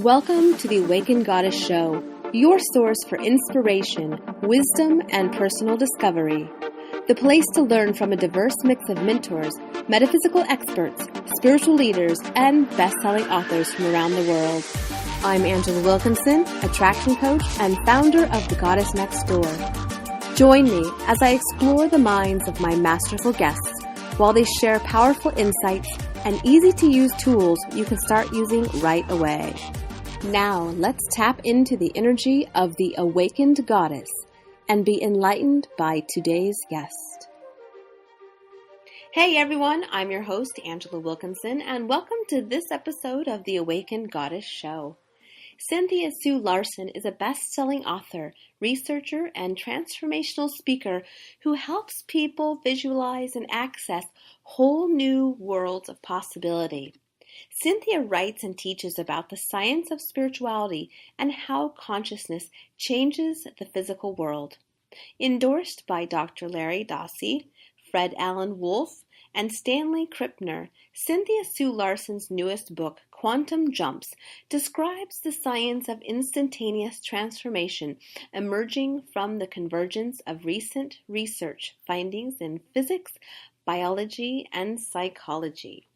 Welcome to the Awakened Goddess Show, your source for inspiration, wisdom, and personal discovery. The place to learn from a diverse mix of mentors, metaphysical experts, spiritual leaders, and best-selling authors from around the world. I'm Angela Wilkinson, attraction coach and founder of The Goddess Next Door. Join me as I explore the minds of my masterful guests while they share powerful insights and easy-to-use tools you can start using right away. Now, let's tap into the energy of the Awakened Goddess and be enlightened by today's guest. Hey everyone, I'm your host, Angela Wilkinson, and welcome to this episode of the Awakened Goddess Show. Cynthia Larson is a best-selling author, researcher, and transformational speaker who helps people visualize and access whole new worlds of possibility. Cynthia writes and teaches about the science of spirituality and how consciousness changes the physical world. Endorsed by Dr. Larry Dossey, Fred Allen Wolfe, and Stanley Krippner, Cynthia Larson's newest book, Quantum Jumps, describes the science of instantaneous transformation emerging from the convergence of recent research findings in physics, biology, and psychology.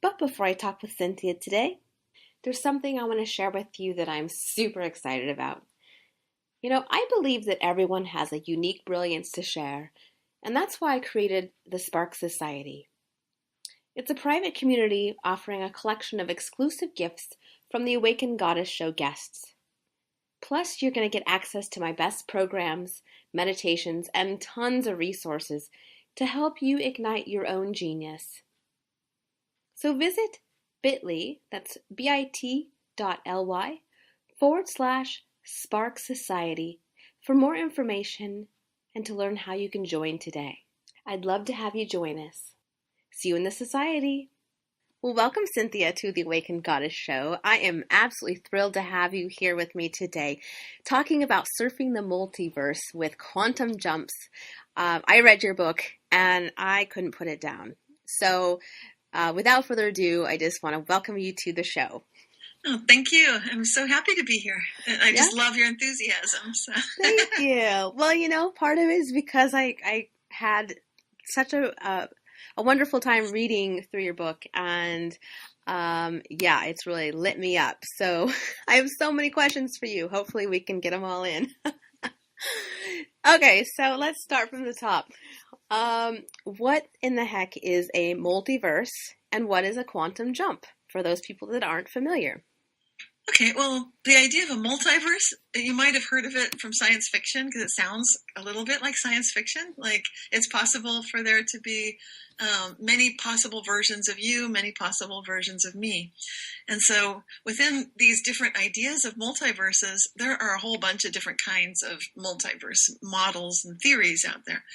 But before I talk with Cynthia today, there's something I want to share with you that I'm super excited about. I believe that everyone has a unique brilliance to share, and that's why I created the Spark Society. It's a private community offering a collection of exclusive gifts from the Awakened Goddess Show guests. Plus, you're going to get access to my best programs, meditations, and tons of resources to help you ignite your own genius. So visit bit.ly, that's bit.ly/Spark Society for more information and to learn how you can join today. I'd love to have you join us. See you in the society. Well, welcome, Cynthia, to the Awakened Goddess Show. I am absolutely thrilled to have you here with me today, talking about surfing the multiverse with quantum jumps. I read your book, and I couldn't put it down. So without further ado, I just want to welcome you to the show. Oh, thank you. I'm so happy to be here. I just love your enthusiasm. So. Thank you. Well, part of it is because I had such a wonderful time reading through your book, and it's really lit me up. So I have so many questions for you. Hopefully we can get them all in. Okay, so let's start from the top. What in the heck is a multiverse, and what is a quantum jump, for those people that aren't familiar? Okay, well, the idea of a multiverse, you might have heard of it from science fiction because it sounds a little bit like science fiction. Like it's possible for there to be many possible versions of you, many possible versions of me. And so within these different ideas of multiverses, there are a whole bunch of different kinds of multiverse models and theories out there.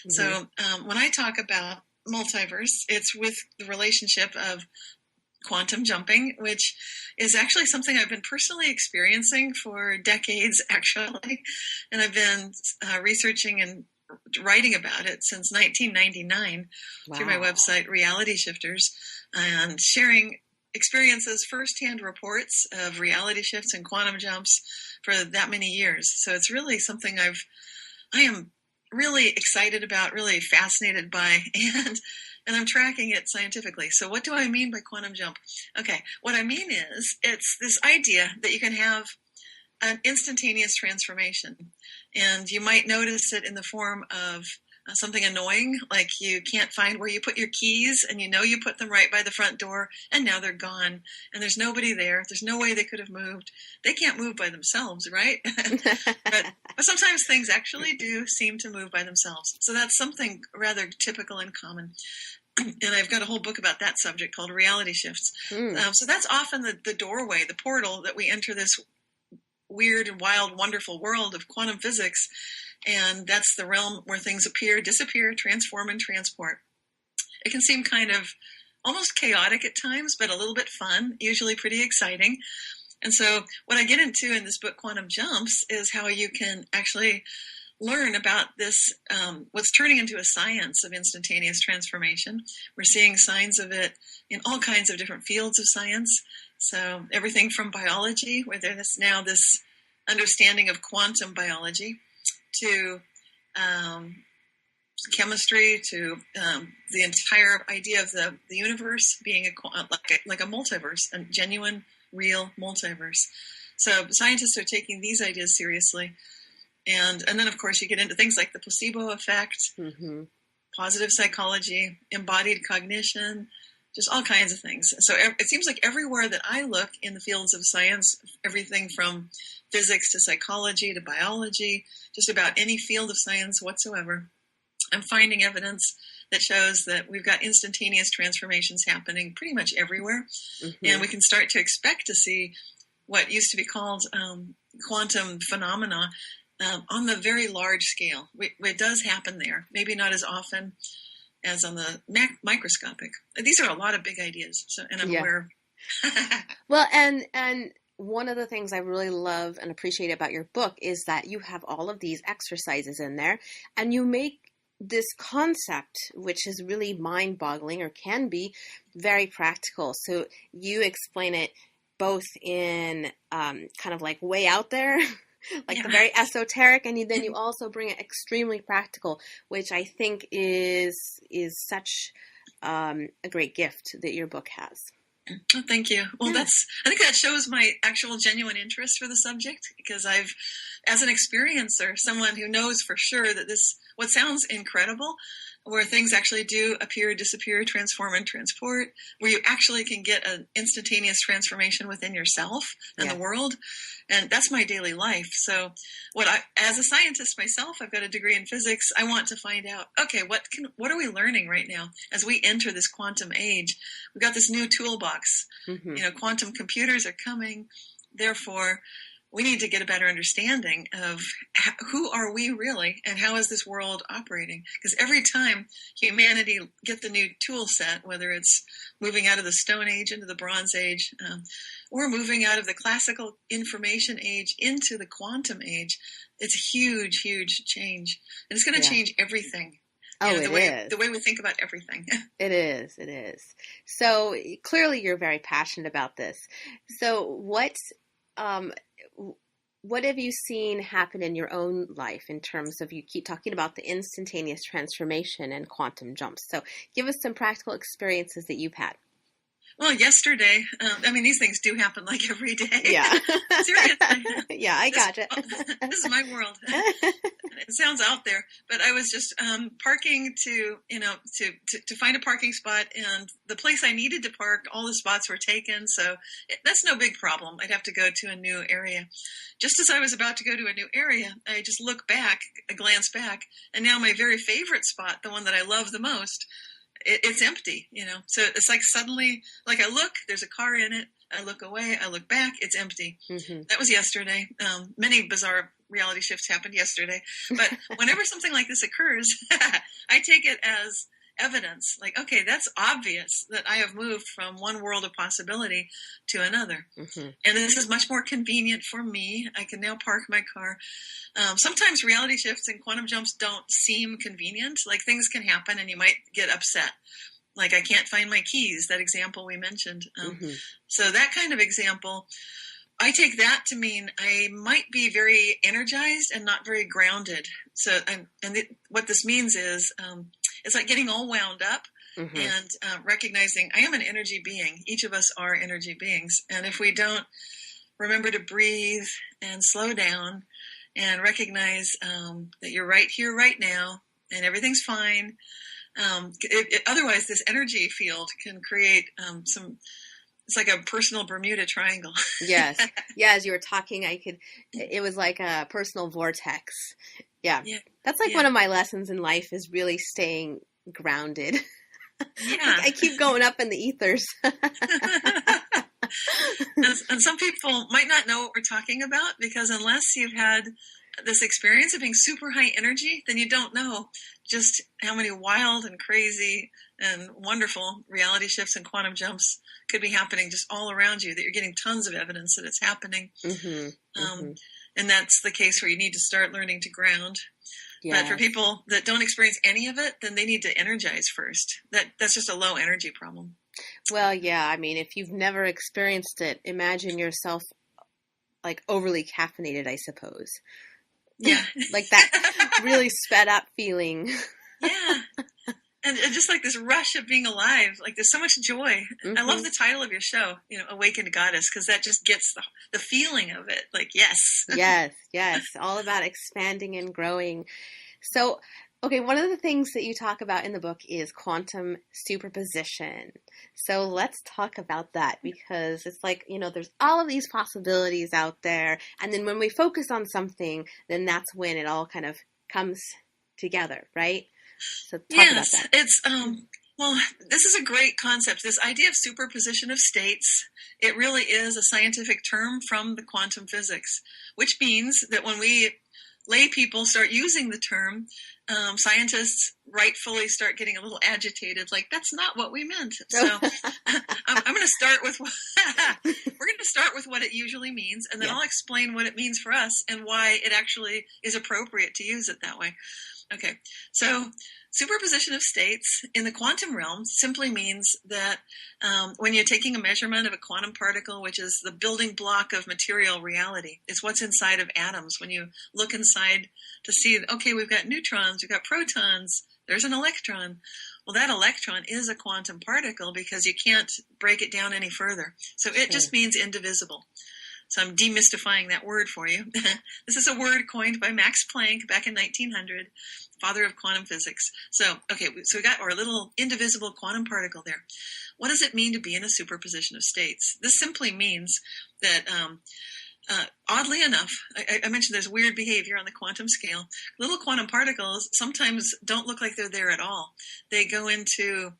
Mm-hmm. So when I talk about multiverse, it's with the relationship of quantum jumping, which is actually something I've been personally experiencing for decades, actually. And I've been researching and writing about it since 1999 through my website, Reality Shifters, and sharing experiences, firsthand reports of reality shifts and quantum jumps for that many years. So it's really something I am really excited about, really fascinated by, and I'm tracking it scientifically. So what do I mean by quantum jump? Okay, what I mean is it's this idea that you can have an instantaneous transformation. And you might notice it in the form of something annoying, like you can't find where you put your keys and you put them right by the front door and now they're gone and there's nobody there. There's no way they could have moved. They can't move by themselves, right? but sometimes things actually do seem to move by themselves. So that's something rather typical and common. And I've got a whole book about that subject called Reality Shifts. So that's often the doorway, the portal that we enter this weird and wild, wonderful world of quantum physics. And that's the realm where things appear, disappear, transform, and transport. It can seem kind of almost chaotic at times, but a little bit fun, usually pretty exciting. And so what I get into in this book, Quantum Jumps, is how you can actually learn about this, what's turning into a science of instantaneous transformation. We're seeing signs of it in all kinds of different fields of science. So everything from biology, where there's now this understanding of quantum biology, to chemistry, to the entire idea of the universe being like a multiverse, a genuine, real multiverse. So scientists are taking these ideas seriously. And then, of course, you get into things like the placebo effect, positive psychology, embodied cognition, just all kinds of things. So it seems like everywhere that I look in the fields of science, everything from physics to psychology to biology, just about any field of science whatsoever, I'm finding evidence that shows that we've got instantaneous transformations happening pretty much everywhere. And we can start to expect to see what used to be called quantum phenomena on the very large scale. It does happen there, maybe not as often as on the microscopic. These are a lot of big ideas, and I'm aware. Well, and one of the things I really love and appreciate about your book is that you have all of these exercises in there, and you make this concept, which is really mind-boggling or can be, very practical. So you explain it both in kind of like way out there, like the very esoteric, and then you also bring it extremely practical, which I think is such a great gift that your book has. Oh, thank you. Well, I think that shows my actual genuine interest for the subject, because I've, as an experiencer, someone who knows for sure that what sounds incredible, where things actually do appear, disappear, transform, and transport, where you actually can get an instantaneous transformation within yourself and the world. And that's my daily life. So as a scientist myself, I've got a degree in physics. I want to find out, okay, what are we learning right now as we enter this quantum age? We've got this new toolbox. Quantum computers are coming. Therefore, we need to get a better understanding of who are we really and how is this world operating? Because every time humanity get the new tool set, whether it's moving out of the Stone Age into the Bronze Age, or moving out of the classical information age into the quantum age, it's a huge, huge change. And it's going to change everything. The way we think about everything. It is. So clearly you're very passionate about this. So what have you seen happen in your own life in terms of, you keep talking about the instantaneous transformation and quantum jumps. So give us some practical experiences that you've had. Well, yesterday, these things do happen like every day. Yeah. Seriously. Yeah, I gotcha. This is my world. It sounds out there, but I was just parking to find a parking spot, and the place I needed to park, all the spots were taken. So that's no big problem. I'd have to go to a new area. Just as I was about to go to a new area, I just glance back, and now my very favorite spot, the one that I love the most, it's empty, So it's like suddenly, like I look, there's a car in it. I look away, I look back, it's empty. That was yesterday. Many bizarre reality shifts happened yesterday. But whenever something like this occurs, I take it as evidence. Like, okay, that's obvious that I have moved from one world of possibility to another. And this is much more convenient for me. I can now park my car. Sometimes reality shifts and quantum jumps don't seem convenient. Like, things can happen and you might get upset. Like, I can't find my keys, that example we mentioned. So that kind of example, I take that to mean I might be very energized and not very grounded. So, what this means is, it's like getting all wound up and recognizing I am an energy being. Each of us are energy beings. And if we don't remember to breathe and slow down and recognize that you're right here, right now, and everything's fine, otherwise this energy field can create it's like a personal Bermuda Triangle. Yes. Yeah, as you were talking, it was like a personal vortex. Yeah. That's like one of my lessons in life, is really staying grounded. Yeah. I keep going up in the ethers. And some people might not know what we're talking about, because unless you've had this experience of being super high energy, then you don't know just how many wild and crazy and wonderful reality shifts and quantum jumps could be happening just all around you, that you're getting tons of evidence that it's happening. And that's the case where you need to start learning to ground. Yes. But for people that don't experience any of it, then they need to energize first. That's just a low energy problem. Well, yeah, I mean, if you've never experienced it, imagine yourself like overly caffeinated, I suppose. Yeah. Like that really sped up feeling. Yeah. And just like this rush of being alive, like there's so much joy. Mm-hmm. I love the title of your show, Awakened Goddess, because that just gets the feeling of it. Like, yes. Yes. All about expanding and growing. So, okay, one of the things that you talk about in the book is quantum superposition. So let's talk about that, because it's like, there's all of these possibilities out there. And then when we focus on something, then that's when it all kind of comes together, right? So talk about that. It's, well, this is a great concept. This idea of superposition of states, it really is a scientific term from the quantum physics, which means that when we lay people start using the term, scientists rightfully start getting a little agitated, like, that's not what we meant. So I'm going to start with we're going to start with what it usually means, and then I'll explain what it means for us and why it actually is appropriate to use it that way. Okay, so superposition of states in the quantum realm simply means that when you're taking a measurement of a quantum particle, which is the building block of material reality, it's what's inside of atoms. When you look inside to see, okay, we've got neutrons, we've got protons, there's an electron. Well, that electron is a quantum particle because you can't break it down any further. So it just means indivisible. So I'm demystifying that word for you. This is a word coined by Max Planck back in 1900, father of quantum physics. So we got our little indivisible quantum particle there. What does it mean to be in a superposition of states? This simply means that, oddly enough, I mentioned there's weird behavior on the quantum scale. Little quantum particles sometimes don't look like they're there at all. They go into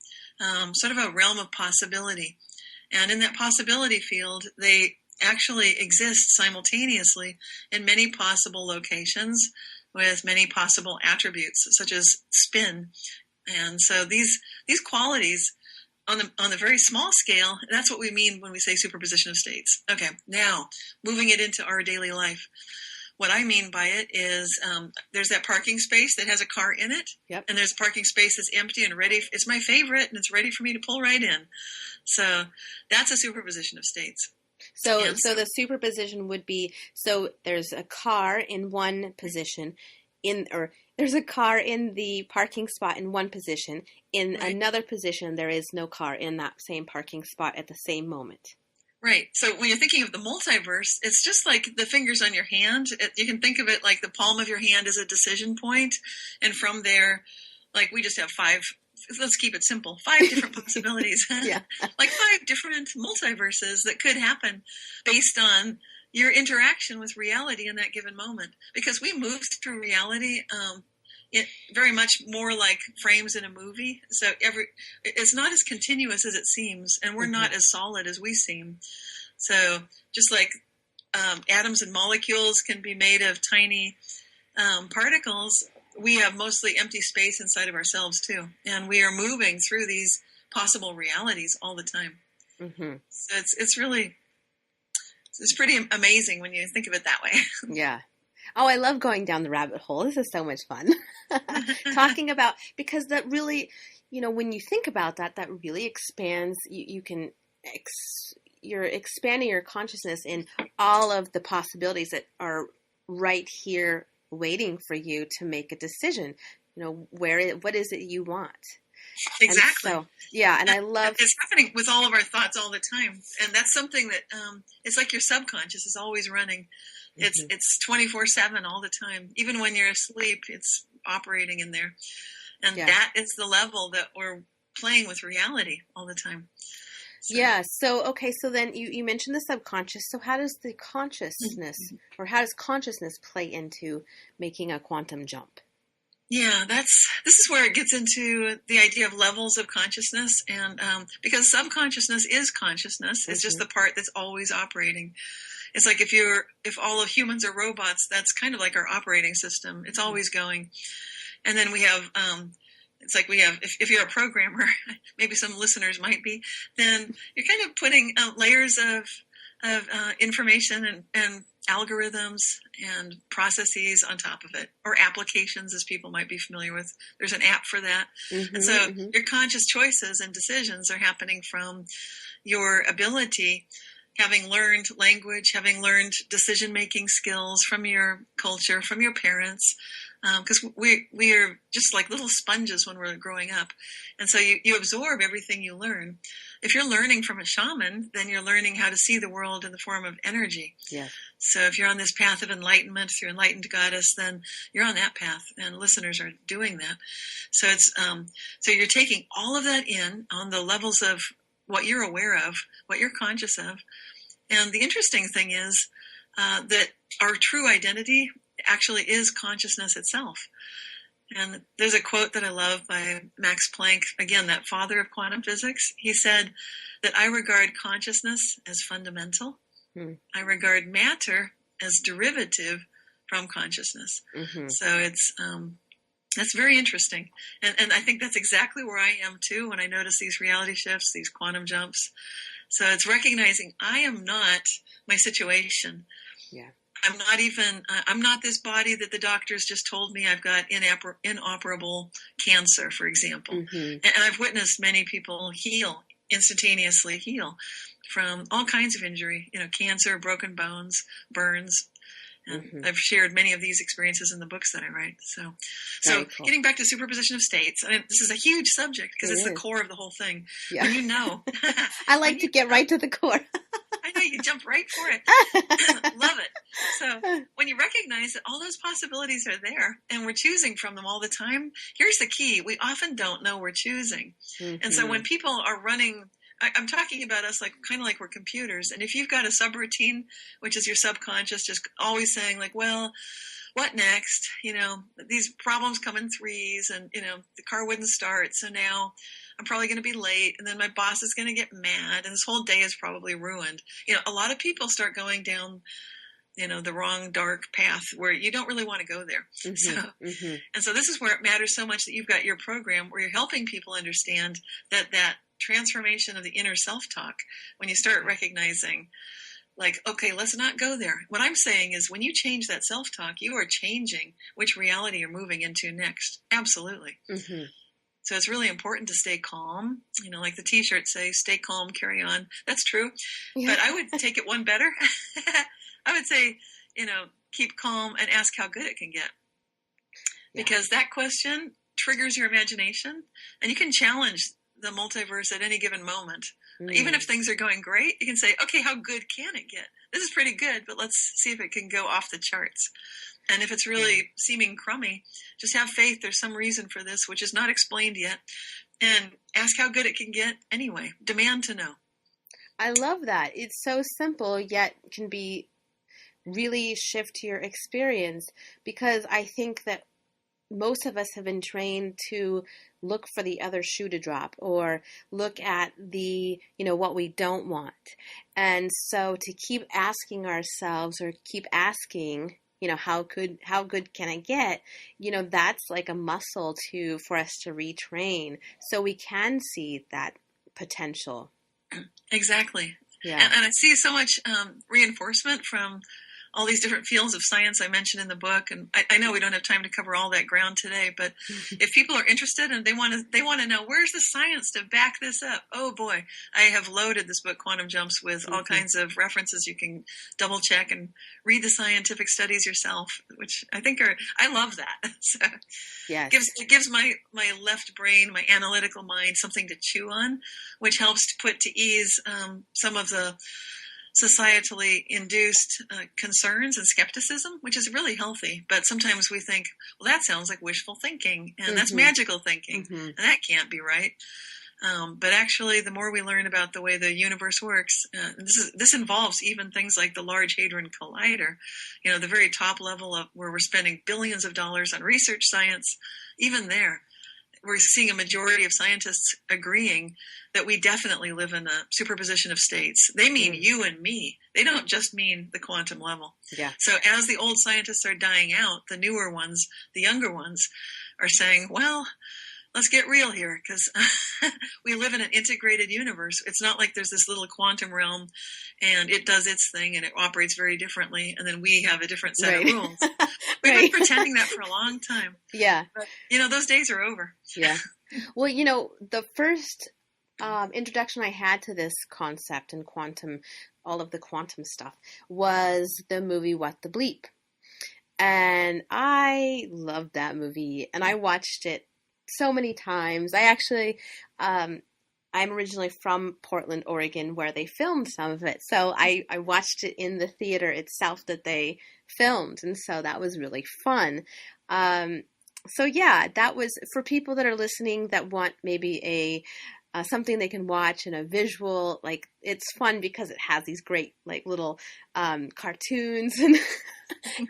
sort of a realm of possibility. And in that possibility field, they actually exist simultaneously in many possible locations with many possible attributes, such as spin. And so these qualities on the very small scale, that's what we mean when we say superposition of states. Okay, now moving it into our daily life. What I mean by it is there's that parking space that has a car in it, and there's a parking space that's empty and ready. It's my favorite, and it's ready for me to pull right in. So that's a superposition of states. So the superposition would be, so there's a car in one position, there's a car in the parking spot in one position. In another position, there is no car in that same parking spot at the same moment. Right. So when you're thinking of the multiverse, it's just like the fingers on your hand. You can think of it like the palm of your hand is a decision point, and from there, like we just have let's keep it simple, 5 different possibilities. Like 5 different multiverses that could happen based on your interaction with reality in that given moment. Because we move through reality very much more like frames in a movie. So it's not as continuous as it seems, and we're not as solid as we seem. So just like atoms and molecules can be made of tiny particles, we have mostly empty space inside of ourselves too. And we are moving through these possible realities all the time. Mm-hmm. So it's pretty amazing when you think of it that way. Yeah. Oh, I love going down the rabbit hole. This is so much fun. Talking about, because that really, when you think about that really expands, you're expanding your consciousness in all of the possibilities that are right here waiting for you to make a decision. What is it you want? Exactly. And and I love... It's happening with all of our thoughts all the time. And that's something that, it's like your subconscious is always running. It's 24/7 all the time. Even when you're asleep, it's operating in there. And that is the level that we're playing with reality all the time. So. Yeah. So then you mentioned the subconscious. So how does the consciousness, or how does consciousness play into making a quantum jump? Yeah, this is where it gets into the idea of levels of consciousness. And because subconsciousness is consciousness, it's just the part that's always operating. It's like if all of humans are robots, that's kind of like our operating system. It's always going. And then we have, it's like we have, if you're a programmer, maybe some listeners might be, then you're kind of putting layers of information and algorithms and processes on top of it, or applications, as people might be familiar with. There's an app for that. And so your conscious choices and decisions are happening from your ability, having learned language, having learned decision-making skills from your culture, from your parents, because we are just like little sponges when we're growing up. And so you absorb everything you learn. If you're learning from a shaman, then you're learning how to see the world in the form of energy. Yeah. So if you're on this path of enlightenment through Enlightened Goddess, then you're on that path, and listeners are doing that. So it's so you're taking all of that in on the levels of what you're aware of, what you're conscious of. And the interesting thing is that our true identity actually is consciousness itself. And there's a quote that I love by Max Planck, again, that father of quantum physics. He said that I regard consciousness as fundamental. I regard matter as derivative from consciousness. So it's that's very interesting. And I think that's exactly where I am too when I notice these reality shifts, these quantum jumps. So it's recognizing I am not my situation. Yeah. I'm not this body that the doctors just told me I've got inoperable cancer, for example. And I've witnessed many people instantaneously heal from all kinds of injury, cancer, broken bones, burns. And I've shared many of these experiences in the books that I write. So cool. Getting back to superposition of states, this is a huge subject because it's the core of the whole thing. Yeah. When I like to get right to the core. I know, you jump right for it. Love it. So when you recognize that all those possibilities are there and we're choosing from them all the time, here's the key. We often don't know we're choosing. And so when people are running, I'm talking about us kind of like we're computers. And if you've got a subroutine, which is your subconscious just always saying like, well, what next? These problems come in threes and, the car wouldn't start. So now I'm probably going to be late, and then my boss is going to get mad, and this whole day is probably ruined. A lot of people start going down, the wrong dark path where you don't really want to go there. And so this is where it matters so much that you've got your program where you're helping people understand that transformation of the inner self-talk, when you start recognizing, like, okay, let's not go there. What I'm saying is when you change that self-talk, you are changing which reality you're moving into next. Absolutely. So it's really important to stay calm. Like the t-shirts say, stay calm, carry on. That's true. Yeah. But I would take it one better. I would say, keep calm and ask how good it can get. Because that question triggers your imagination, and you can challenge the multiverse at any given moment. Even if things are going great, you can say, okay, how good can it get? This is pretty good, but let's see if it can go off the charts. And if it's really seeming crummy, just have faith there's some reason for this, which is not explained yet. And ask how good it can get anyway. Demand to know. I love that. It's so simple, yet can be really shift your experience, because I think that most of us have been trained to look for the other shoe to drop or look at the, what we don't want. And so to keep asking ourselves or keep asking, how good can I get? That's like a muscle for us to retrain so we can see that potential. Exactly. Yeah. And I see so much reinforcement from all these different fields of science I mentioned in the book. And I know we don't have time to cover all that ground today, but if people are interested and they want to know, where's the science to back this up? Oh boy, I have loaded this book, Quantum Jumps, with all kinds of references. You can double check and read the scientific studies yourself, which I think I love that. So it gives my left brain, my analytical mind, something to chew on, which helps to put to ease some of the societally induced concerns and skepticism, which is really healthy. But sometimes we think, well, that sounds like wishful thinking, and that's magical thinking, and that can't be right. But actually, the more we learn about the way the universe works, this involves even things like the Large Hadron Collider, the very top level of where we're spending billions of dollars on research science. Even there, we're seeing a majority of scientists agreeing that we definitely live in a superposition of states. They mean you and me. They don't just mean the quantum level. Yeah. So as the old scientists are dying out, the newer ones, the younger ones, are saying, well, let's get real here, because we live in an integrated universe. It's not like there's this little quantum realm and it does its thing and it operates very differently, and then we have a different set of rules. We've been pretending that for a long time. Yeah. But, those days are over. Yeah. Well, the first introduction I had to this concept and quantum, all of the quantum stuff, was the movie What the Bleep. And I loved that movie, and I watched it so many times. I actually, I'm originally from Portland, Oregon, where they filmed some of it. So I watched it in the theater itself that they filmed. And so that was really fun. So yeah, that was for people that are listening that want maybe something they can watch in a visual, like it's fun because it has these great like little cartoons, and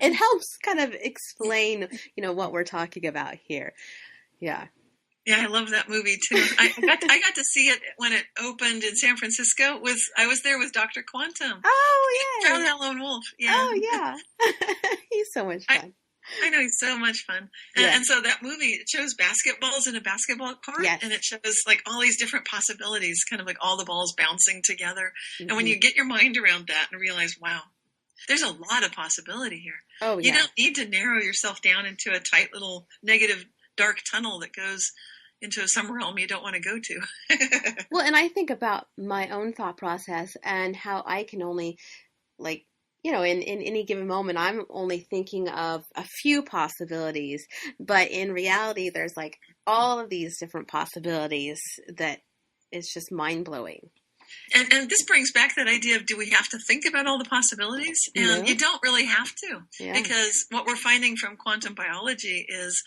it helps kind of explain, what we're talking about here. Yeah. Yeah, I love that movie too. I got to see it when it opened in San Francisco. I was there with Dr. Quantum. Oh, yeah. Found that lone wolf. Yeah. Oh, yeah. He's so much fun. I know, he's so much fun. And so that movie, it shows basketballs in a basketball court. Yes. And it shows like all these different possibilities, kind of like all the balls bouncing together. Mm-hmm. And when you get your mind around that and realize, wow, there's a lot of possibility here. Oh, yeah. You don't need to narrow yourself down into a tight little negative dark tunnel that goes into some realm you don't want to go to. Well, and I think about my own thought process and how I can only, like, in any given moment, I'm only thinking of a few possibilities, but in reality, there's like all of these different possibilities that is just mind-blowing. And this brings back that idea of, do we have to think about all the possibilities? And you don't really have to, because what we're finding from quantum biology is,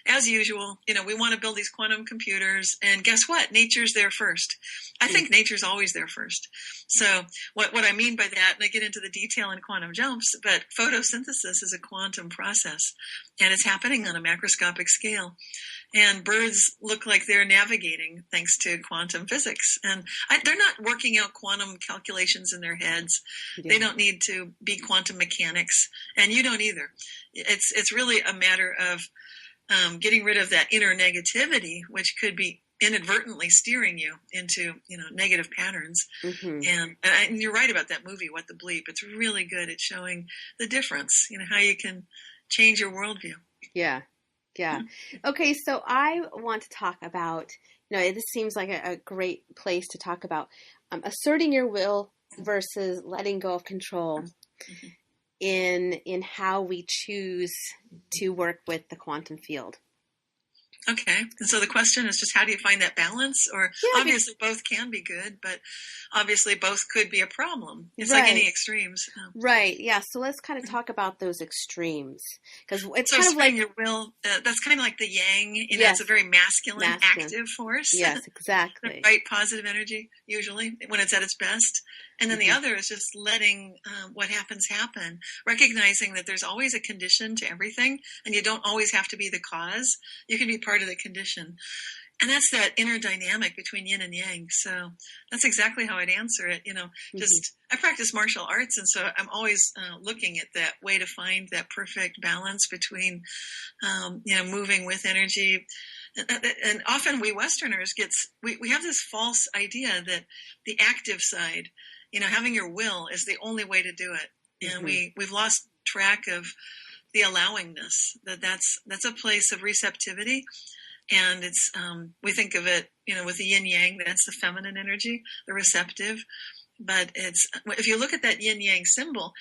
as usual, we want to build these quantum computers, and guess what? Nature's there first. I think nature's always there first. So what I mean by that, and I get into the detail in quantum jumps, but photosynthesis is a quantum process, and it's happening on a macroscopic scale. And birds look like they're navigating thanks to quantum physics. And they're not working out quantum calculations in their heads. Yeah. They don't need to be quantum mechanics, and you don't either. It's really a matter of getting rid of that inner negativity, which could be inadvertently steering you into, negative patterns. Mm-hmm. And you're right about that movie, What the Bleep. It's really good at showing the difference, how you can change your worldview. Yeah. Yeah. Okay. So I want to talk about, this seems like a great place to talk about asserting your will versus letting go of control. Mm-hmm. in how we choose to work with the quantum field. Okay. And so the question is just, how do you find that balance? Or obviously both can be good, but obviously both could be a problem. It's like any extremes. Right. Yeah. So let's kind of talk about those extremes, because it's so kind of like your will. That's kind of like the yang. It's a very masculine, active force. Yes, exactly. The right positive energy, usually when it's at its best. And then the other is just letting what happens happen, recognizing that there's always a condition to everything, and you don't always have to be the cause. You can be part of the condition. And that's that inner dynamic between yin and yang. So that's exactly how I'd answer it. Just I practice martial arts, and so I'm always looking at that way to find that perfect balance between, moving with energy. And often we Westerners we have this false idea that the active side, having your will is the only way to do it. And we've lost track of the allowingness, that's a place of receptivity. And it's, we think of it, with the yin yang, that's the feminine energy, the receptive. But if you look at that yin yang symbol,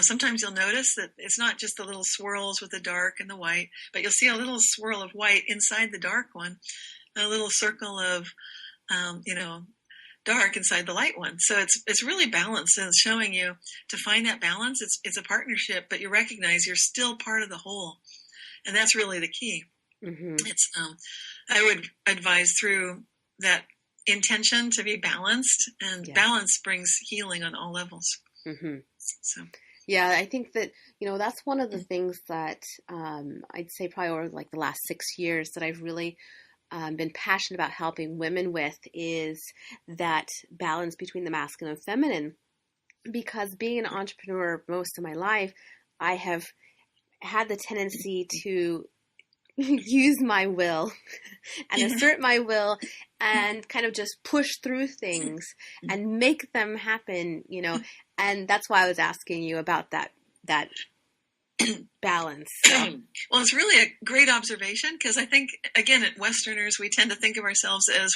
sometimes you'll notice that it's not just the little swirls with the dark and the white, but you'll see a little swirl of white inside the dark one, a little circle of, dark inside the light one. So it's really balanced, and it's showing you to find that balance. It's a partnership, but you recognize you're still part of the whole. And that's really the key. Mm-hmm. It's, I would advise through that intention to be balanced, and balance brings healing on all levels. Mm-hmm. So. Yeah, I think that, that's one of the things that I'd say probably over like the last 6 years that I've really been passionate about helping women with, is that balance between the masculine and feminine. Because being an entrepreneur most of my life, I have had the tendency to use my will and assert my will and kind of just push through things and make them happen, and that's why I was asking you about that balance. Well, it's really a great observation, because I think, again, at Westerners, we tend to think of ourselves as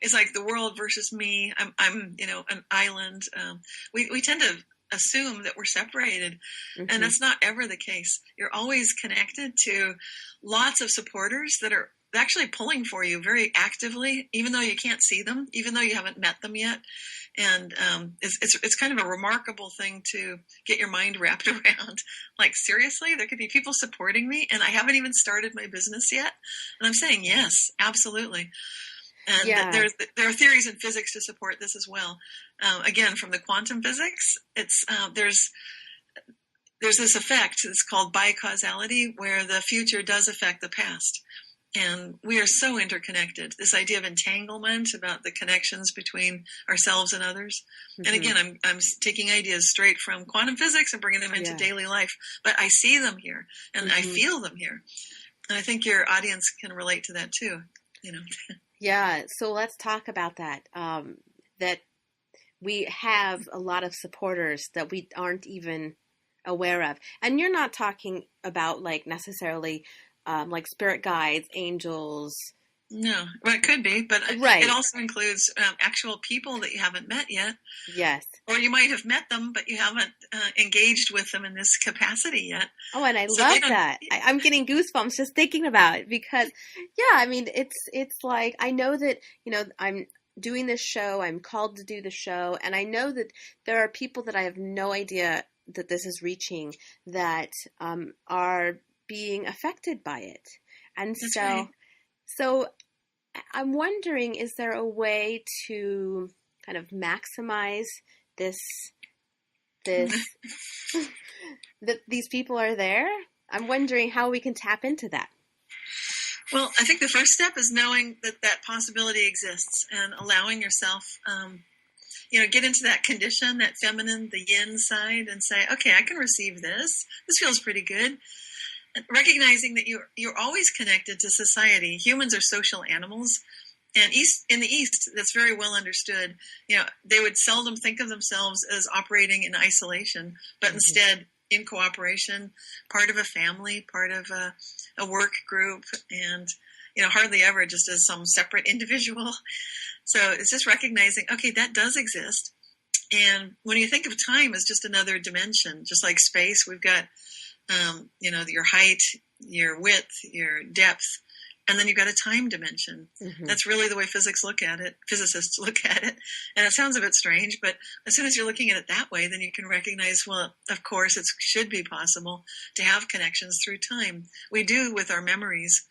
it's like the world versus me. I'm an island. We tend to assume that we're separated, and that's not ever the case. You're always connected to lots of supporters that are actually pulling for you very actively, even though you can't see them, even though you haven't met them yet. And it's kind of a remarkable thing to get your mind wrapped around. Like, seriously, there could be people supporting me, and I haven't even started my business yet. And I'm saying, yes, absolutely. And there are theories in physics to support this as well. Again, from the quantum physics, it's there's this effect. It's called bicausality, where the future does affect the past. And we are so interconnected. This idea of entanglement, about the connections between ourselves and others. And again, I'm taking ideas straight from quantum physics and bringing them into daily life. But I see them here, and I feel them here. And I think your audience can relate to that too. Yeah. So let's talk about that. That we have a lot of supporters that we aren't even aware of. And you're not talking about like necessarily like spirit guides, angels. No, well, it could be, but it also includes actual people that you haven't met yet. Yes. Or you might have met them, but you haven't engaged with them in this capacity yet. Oh, and I love that. I'm getting goosebumps just thinking about it, because, I mean, it's like, I know that, I'm doing this show, I'm called to do the show, and I know that there are people that I have no idea that this is reaching that are being affected by it. And That's so, right. So I'm wondering, is there a way to kind of maximize this that these people are there? I'm wondering how we can tap into that. Well, I think the first step is knowing that possibility exists, and allowing yourself, get into that condition, that feminine, the yin side, and say, okay, I can receive this. This feels pretty good. And recognizing that you're always connected to society. Humans are social animals, and in the East, that's very well understood. They would seldom think of themselves as operating in isolation, but instead in cooperation, part of a family, part of a work group, and hardly ever just as some separate individual. So it's just recognizing, okay, that does exist. And when you think of time as just another dimension, just like space, we've got your height, your width, your depth, and then you've got a time dimension. That's really the way physicists look at it. And it sounds a bit strange, but as soon as you're looking at it that way, then you can recognize, well, of course, it should be possible to have connections through time. We do with our memories.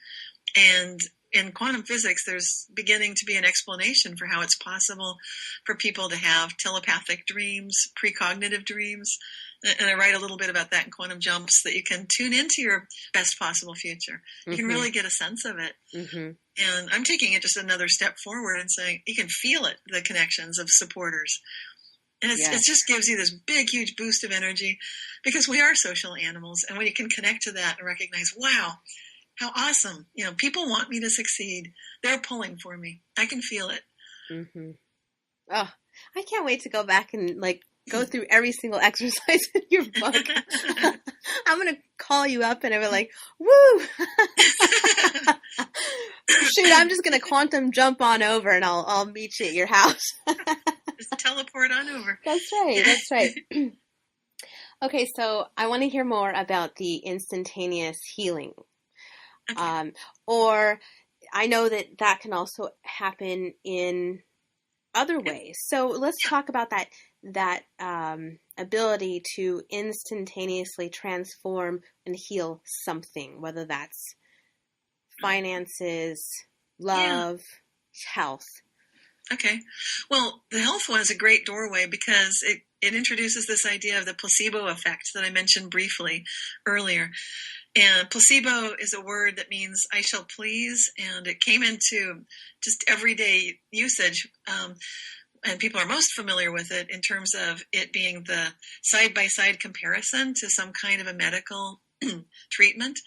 And in quantum physics, there's beginning to be an explanation for how it's possible for people to have telepathic dreams, precognitive dreams. And I write a little bit about that in Quantum Jumps, that you can tune into your best possible future. You can really get a sense of it. And I'm taking it just another step forward and saying, you can feel it, the connections of supporters. And it just gives you this big, huge boost of energy, because we are social animals. And when you can connect to that and recognize, wow, how awesome. People want me to succeed. They're pulling for me. I can feel it. Oh, I can't wait to go back and go through every single exercise in your book. I'm going to call you up and I'll be like, woo! Shoot, I'm just going to quantum jump on over and I'll meet you at your house. Just teleport on over. That's right. Okay, so I want to hear more about the instantaneous healing. Okay. Or I know that can also happen in other ways. So let's talk about that ability to instantaneously transform and heal something, whether that's finances, love, health. Okay. Well, the health one is a great doorway, because it introduces this idea of the placebo effect that I mentioned briefly earlier. And placebo is a word that means I shall please, and it came into just everyday usage. And people are most familiar with it in terms of it being the side-by-side comparison to some kind of a medical treatment.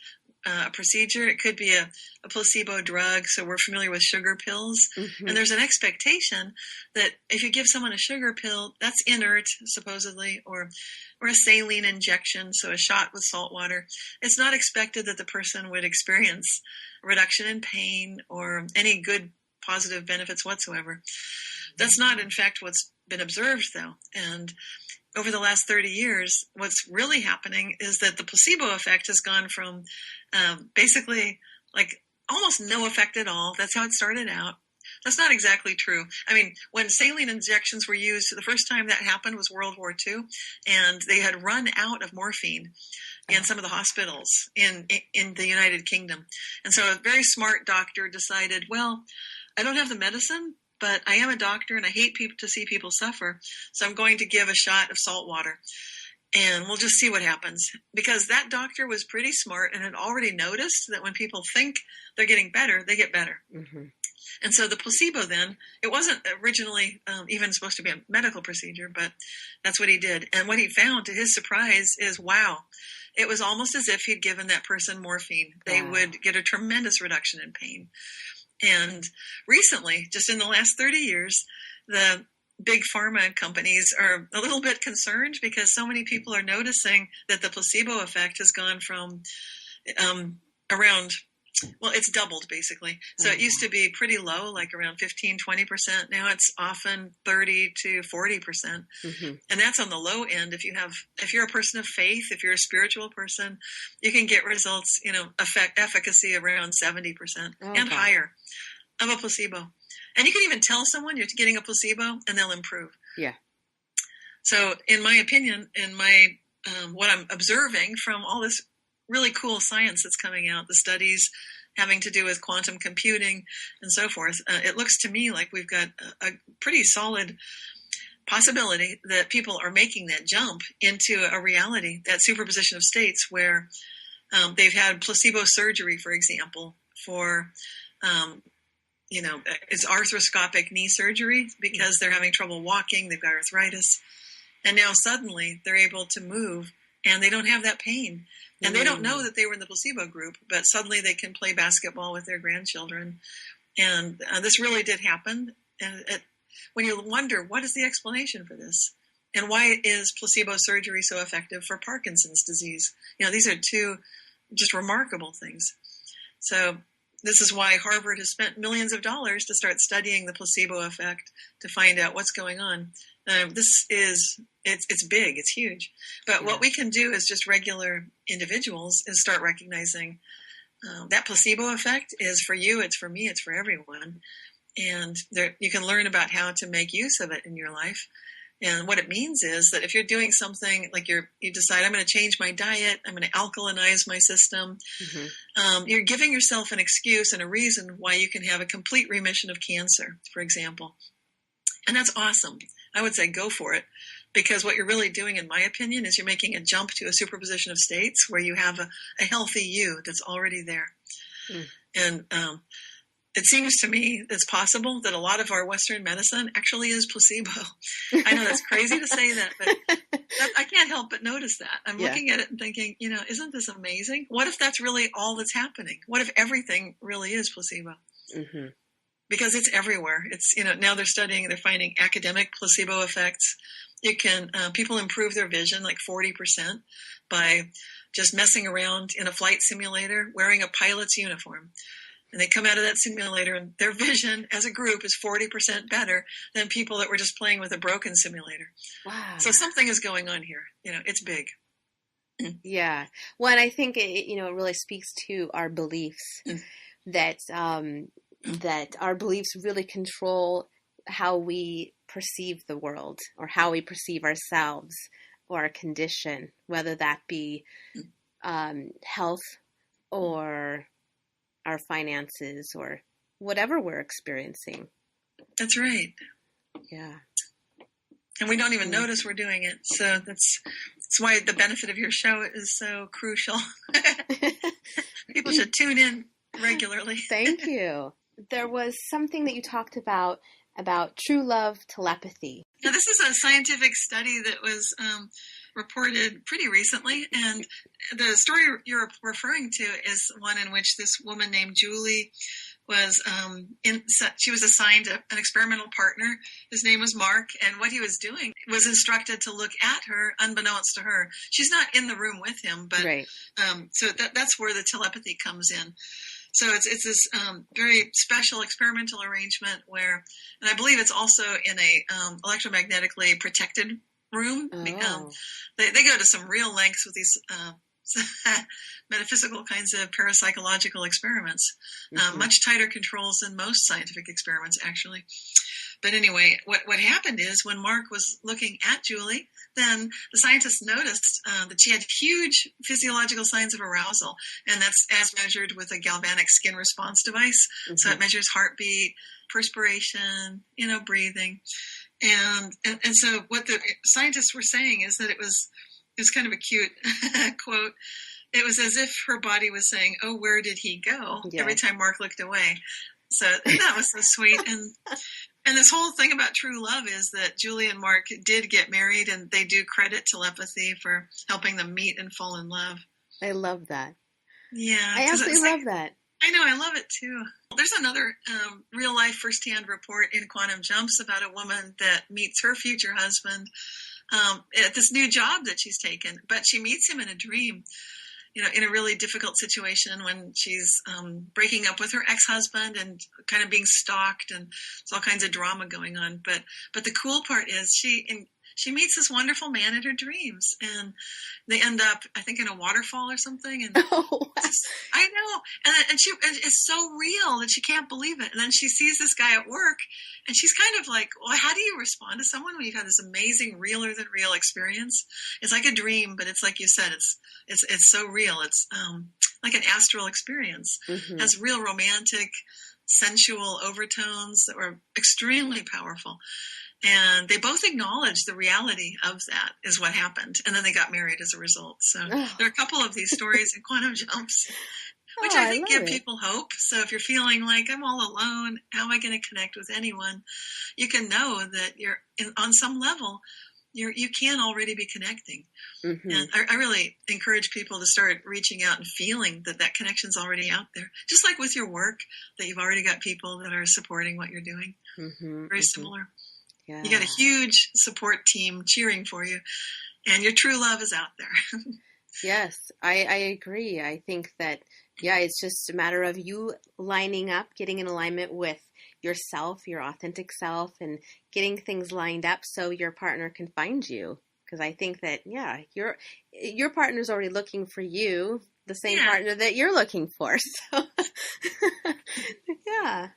a procedure. It could be a placebo drug. So we're familiar with sugar pills. Mm-hmm. And there's an expectation that if you give someone a sugar pill, that's inert, supposedly, or a saline injection, so a shot with salt water. It's not expected that the person would experience a reduction in pain or any good positive benefits whatsoever. That's not, in fact, what's been observed, though. And over the last 30 years, what's really happening is that the placebo effect has gone from basically like almost no effect at all. That's how it started out. That's not exactly true. I mean, when saline injections were used, the first time that happened was World War II, and they had run out of morphine in some of the hospitals in the United Kingdom. And so a very smart doctor decided, well, I don't have the medicine, but I am a doctor and I hate to see people suffer. So I'm going to give a shot of salt water and we'll just see what happens. Because that doctor was pretty smart and had already noticed that when people think they're getting better, they get better. Mm-hmm. And so the placebo then, it wasn't originally even supposed to be a medical procedure, but that's what he did. And what he found, to his surprise, is, wow, it was almost as if he'd given that person morphine. They would get a tremendous reduction in pain. And recently, just in the last 30 years, the big pharma companies are a little bit concerned because so many people are noticing that the placebo effect has gone from around, well, it's doubled basically. So it used to be pretty low, like around 15, 20%. Now it's often 30 to 40%. Mm-hmm. And that's on the low end. If you're a person of faith, if you're a spiritual person, you can get results, efficacy around 70% and higher of a placebo. And you can even tell someone you're getting a placebo and they'll improve. Yeah. So in my opinion, what I'm observing from all this really cool science that's coming out, the studies having to do with quantum computing and so forth, it looks to me like we've got a pretty solid possibility that people are making that jump into a reality, that superposition of states where they've had placebo surgery, for example, for it's arthroscopic knee surgery because they're having trouble walking, they've got arthritis, and now suddenly they're able to move and they don't have that pain. And they don't know that they were in the placebo group, but suddenly they can play basketball with their grandchildren. And this really did happen. And when you wonder, what is the explanation for this? And why is placebo surgery so effective for Parkinson's disease? These are two just remarkable things. So this is why Harvard has spent millions of dollars to start studying the placebo effect to find out what's going on. It's big, it's huge. But what we can do as just regular individuals is start recognizing that placebo effect is for you, it's for me, it's for everyone. And you can learn about how to make use of it in your life. And what it means is that if you're doing something like you decide, I'm going to change my diet, I'm going to alkalinize my system, you're giving yourself an excuse and a reason why you can have a complete remission of cancer, for example. And that's awesome. I would say go for it, because what you're really doing, in my opinion, is you're making a jump to a superposition of states where you have a healthy you that's already there. And it seems to me it's possible that a lot of our Western medicine actually is placebo. I know that's crazy to say that, but I can't help but notice that. I'm looking at it and thinking, isn't this amazing? What if that's really all that's happening? What if everything really is placebo? Mm-hmm. Because it's everywhere. It's, now they're finding academic placebo effects. You can, people improve their vision like 40% by just messing around in a flight simulator, wearing a pilot's uniform. And they come out of that simulator and their vision as a group is 40% better than people that were just playing with a broken simulator. Wow. So something is going on here. It's big. Yeah. Well, and I think it really speaks to our beliefs that our beliefs really control how we perceive the world or how we perceive ourselves or our condition, whether that be health or our finances or whatever we're experiencing. That's right. Yeah. And we don't even notice we're doing it. So that's why the benefit of your show is so crucial. People should tune in regularly. Thank you. There was something that you talked about true love telepathy. Now, this is a scientific study that was reported pretty recently. And the story you're referring to is one in which this woman named Julie was she was assigned an experimental partner. His name was Mark, and what he was doing was instructed to look at her unbeknownst to her. She's not in the room with him, but right. So that's where the telepathy comes in. So it's this very special experimental arrangement where, and I believe it's also in a electromagnetically protected room. Oh. They go to some real lengths with these metaphysical kinds of parapsychological experiments, much tighter controls than most scientific experiments, actually. But anyway, what happened is when Mark was looking at Julie, then the scientists noticed that she had huge physiological signs of arousal, and that's as measured with a galvanic skin response device. Mm-hmm. So it measures heartbeat, perspiration, breathing. And so what the scientists were saying is that it was kind of a cute quote. It was as if her body was saying, "Oh, where did he go?" Yeah. Every time Mark looked away. So that was so sweet. And this whole thing about true love is that Julie and Mark did get married, and they do credit telepathy for helping them meet and fall in love. I love that. Yeah. I absolutely love that. I know, I love it too. There's another real life firsthand report in Quantum Jumps about a woman that meets her future husband at this new job that she's taken, but she meets him in a dream. In a really difficult situation when she's breaking up with her ex-husband and kind of being stalked, and there's all kinds of drama going on. But the cool part is she meets this wonderful man in her dreams, and they end up, I think, in a waterfall or something. And I know, and it's so real that she can't believe it. And then she sees this guy at work, and she's kind of like, well, how do you respond to someone when you've had this amazing, realer than real experience? It's like a dream, but it's like you said, it's so real. It's like an astral experience. Mm-hmm. It has real romantic, sensual overtones that were extremely powerful. And they both acknowledged the reality of that is what happened. And then they got married as a result. So there are a couple of these stories in Quantum Jumps, which I think give people hope. So if you're feeling like I'm all alone, how am I going to connect with anyone? You can know that you're on some level, you can already be connecting. Mm-hmm. And I really encourage people to start reaching out and feeling that connection's already out there. Just like with your work, that you've already got people that are supporting what you're doing. Mm-hmm. Very similar. Yeah. You got a huge support team cheering for you, and your true love is out there. Yes, I agree. I think that, it's just a matter of you lining up, getting in alignment with yourself, your authentic self, and getting things lined up so your partner can find you. Because I think that, your partner's already looking for you, the same partner that you're looking for. So, yeah.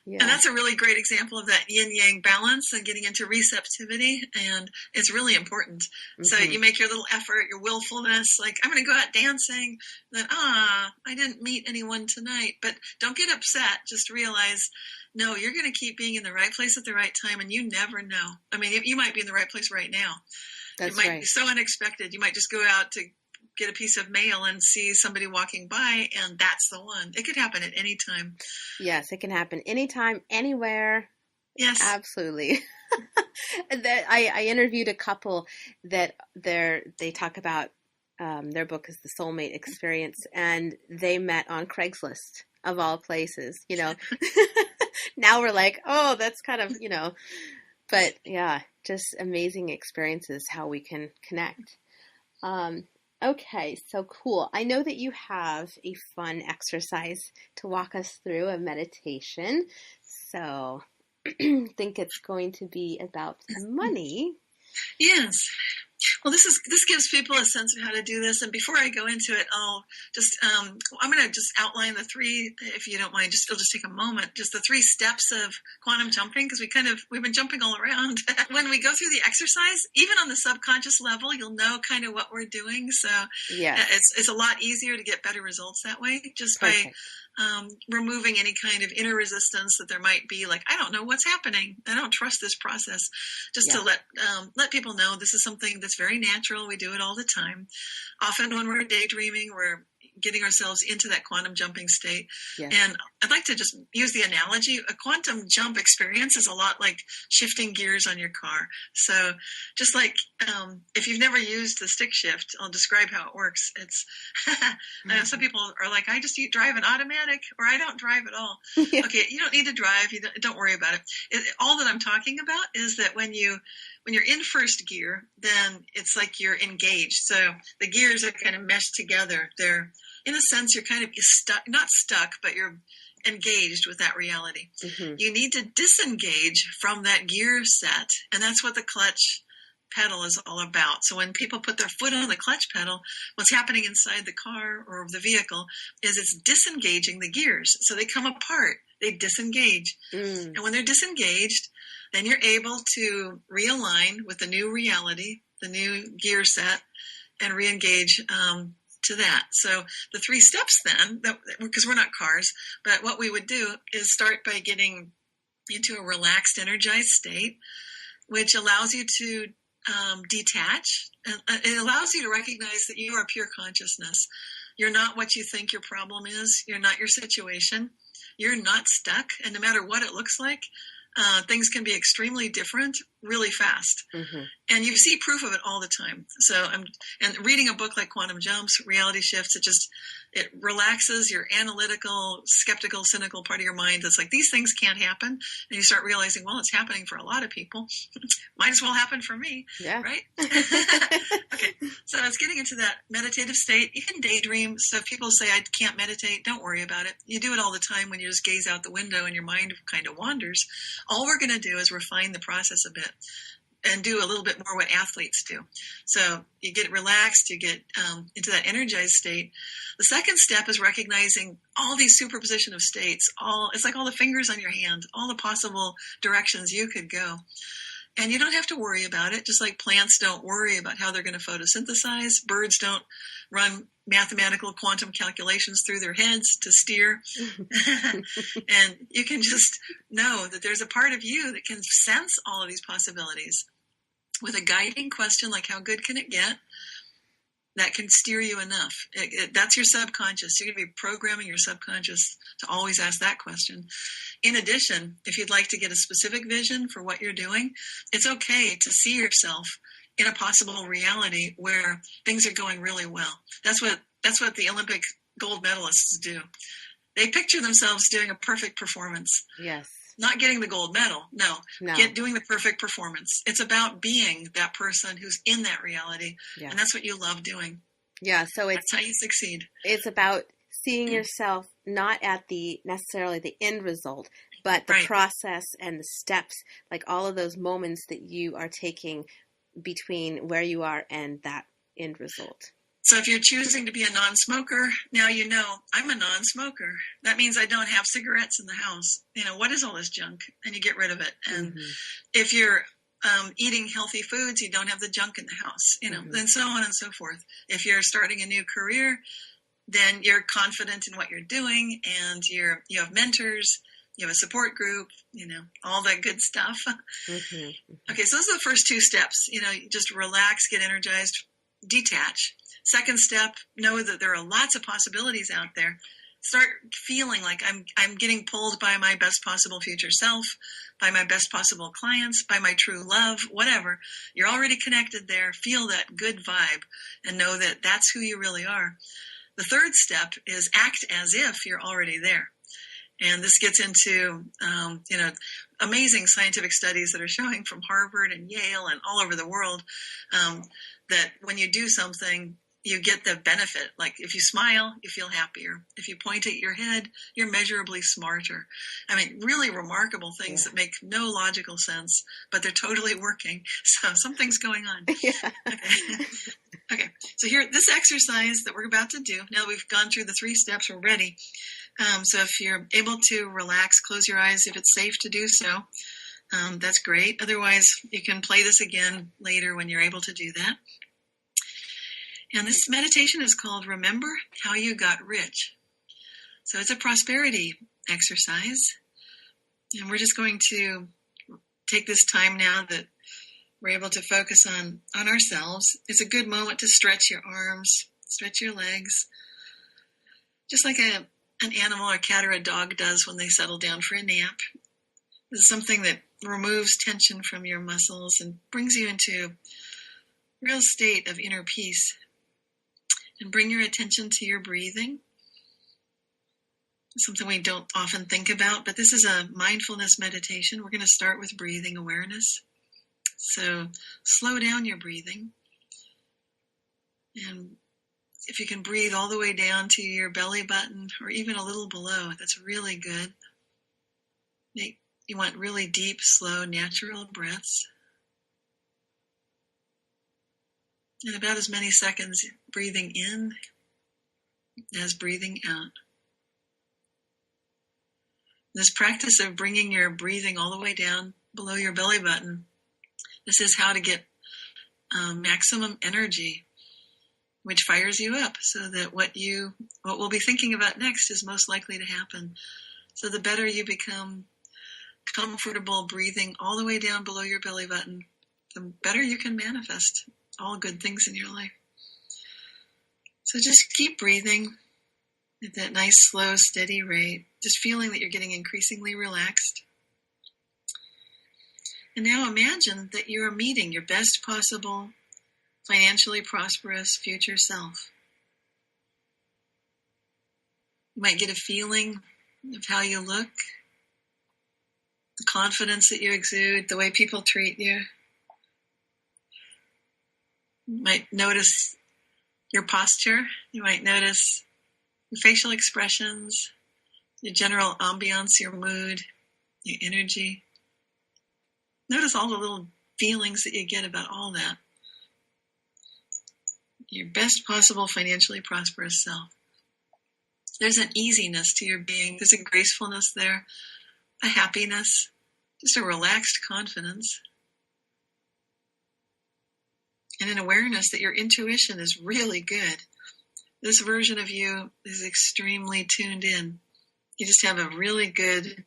Yeah. And that's a really great example of that yin-yang balance and getting into receptivity. And it's really important. Mm-hmm. So you make your little effort, your willfulness, like, I'm going to go out dancing. Then, I didn't meet anyone tonight. But don't get upset. Just realize, no, you're going to keep being in the right place at the right time. And you never know. I mean, you might be in the right place right now. That's it might be so unexpected. You might just go out to get a piece of mail and see somebody walking by, and that's the one. It could happen at any time. Yes, it can happen anytime, anywhere. Yes, absolutely. I interviewed a couple that they talk about their book is The Soulmate Experience, and they met on Craigslist of all places. Now we're like, oh, that's kind of but yeah, just amazing experiences how we can connect. Okay, so cool. I know that you have a fun exercise to walk us through, a meditation. So I think it's going to be about money. Yes. Well, this gives people a sense of how to do this. And before I go into it, I'll just I'm going to just outline the three, if you don't mind. It'll just take a moment. Just the three steps of quantum jumping, because we've been jumping all around. When we go through the exercise, even on the subconscious level, you'll know kind of what we're doing. So it's a lot easier to get better results that way, just by removing any kind of inner resistance that there might be. Like, I don't know what's happening. I don't trust this process. Just to let people know this is something that's very natural. We do it all the time. Often when we're daydreaming, we're getting ourselves into that quantum jumping state. Yes. And I'd like to just use the analogy. A quantum jump experience is a lot like shifting gears on your car. So just like if you've never used the stick shift, I'll describe how it works. It's some people are like, I just drive an automatic, or I don't drive at all. Yeah. Okay, you don't need to drive. Don't worry about it. All that I'm talking about is that when you're in first gear, then it's like you're engaged. So the gears are kind of meshed together. They're, in a sense, you're kind of stuck, not stuck, but you're engaged with that reality. Mm-hmm. You need to disengage from that gear set, and that's what the clutch pedal is all about. So when people put their foot on the clutch pedal, what's happening inside the car or the vehicle is it's disengaging the gears. So they come apart, they disengage. And when they're disengaged, then you're able to realign with the new reality, the new gear set, and re-engage to that. So the 3 steps then, because we're not cars, but what we would do is start by getting into a relaxed, energized state, which allows you to detach. It allows you to recognize that you are pure consciousness. You're not what you think your problem is. You're not your situation. You're not stuck. And no matter what it looks like, things can be extremely different really fast. Mm-hmm. And you see proof of it all the time. So and reading a book like Quantum Jumps, Reality Shifts, it relaxes your analytical, skeptical, cynical part of your mind that's like, these things can't happen. And you start realizing, well, it's happening for a lot of people. Might as well happen for me. Yeah. Right? Okay. So it's getting into that meditative state. You can daydream. So if people say, I can't meditate, don't worry about it. You do it all the time when you just gaze out the window and your mind kind of wanders. All we're going to do is refine the process a bit and do a little bit more what athletes do. So you get relaxed, you get into that energized state. The second step is recognizing all these superposition of states. It's like all the fingers on your hand, all the possible directions you could go. And you don't have to worry about it, just like plants don't worry about how they're going to photosynthesize. Birds don't run mathematical quantum calculations through their heads to steer. And you can just know that there's a part of you that can sense all of these possibilities with a guiding question like, how good can it get? That can steer you enough. That's your subconscious. You're going to be programming your subconscious to always ask that question. In addition, if you'd like to get a specific vision for what you're doing, it's okay to see yourself in a possible reality where things are going really well. That's what the Olympic gold medalists do. They picture themselves doing a perfect performance. Yes. Not getting the gold medal. No. Doing the perfect performance. It's about being that person who's in that reality. Yeah. And that's what you love doing. Yeah. So that's how you succeed. It's about seeing yourself not at necessarily the end result, but the process and the steps, like all of those moments that you are taking between where you are and that end result. So if you're choosing to be a non-smoker, now you know I'm a non-smoker. That means I don't have cigarettes in the house. What is all this junk? And you get rid of it. And if you're eating healthy foods, you don't have the junk in the house, and so on and so forth. If you're starting a new career, then you're confident in what you're doing, and you have mentors, you have a support group, all that good stuff. Mm-hmm. Okay, so those are the first 2 steps. Just relax, get energized, detach. Second step, know that there are lots of possibilities out there. Start feeling like I'm getting pulled by my best possible future self, by my best possible clients, by my true love, whatever. You're already connected there. Feel that good vibe and know that that's who you really are. The third step is act as if you're already there. And this gets into, amazing scientific studies that are showing from Harvard and Yale and all over the world that when you do something, you get the benefit. Like if you smile, you feel happier. If you point at your head, you're measurably smarter. I mean, really remarkable things that make no logical sense, but they're totally working. So something's going on. Yeah. Okay. So here, this exercise that we're about to do, now that we've gone through the 3 steps, we're ready. So if you're able to relax, close your eyes if it's safe to do so. That's great. Otherwise, you can play this again later when you're able to do that. And this meditation is called Remember How You Got Rich. So it's a prosperity exercise. And we're just going to take this time now that we're able to focus on ourselves. It's a good moment to stretch your arms, stretch your legs, just like an animal, a cat or a dog does when they settle down for a nap. This is something that removes tension from your muscles and brings you into a real state of inner peace. And bring your attention to your breathing. It's something we don't often think about, but this is a mindfulness meditation. We're going to start with breathing awareness. So slow down your breathing. And if you can breathe all the way down to your belly button or even a little below, that's really good. You want really deep, slow, natural breaths. And about as many seconds breathing in as breathing out. This practice of bringing your breathing all the way down below your belly button, this is how to get maximum energy, which fires you up so that what we'll be thinking about next is most likely to happen. So the better you become comfortable breathing all the way down below your belly button, the better you can manifest all good things in your life. So just keep breathing at that nice, slow, steady rate, just feeling that you're getting increasingly relaxed. And now imagine that you are meeting your best possible, financially prosperous future self. You might get a feeling of how you look, the confidence that you exude, the way people treat you. You might notice your posture. You might notice your facial expressions, your general ambiance, your mood, your energy. Notice all the little feelings that you get about all that. Your best possible financially prosperous self. There's an easiness to your being. There's a gracefulness there, a happiness, just a relaxed confidence. And an awareness that your intuition is really good. This version of you is extremely tuned in. You just have a really good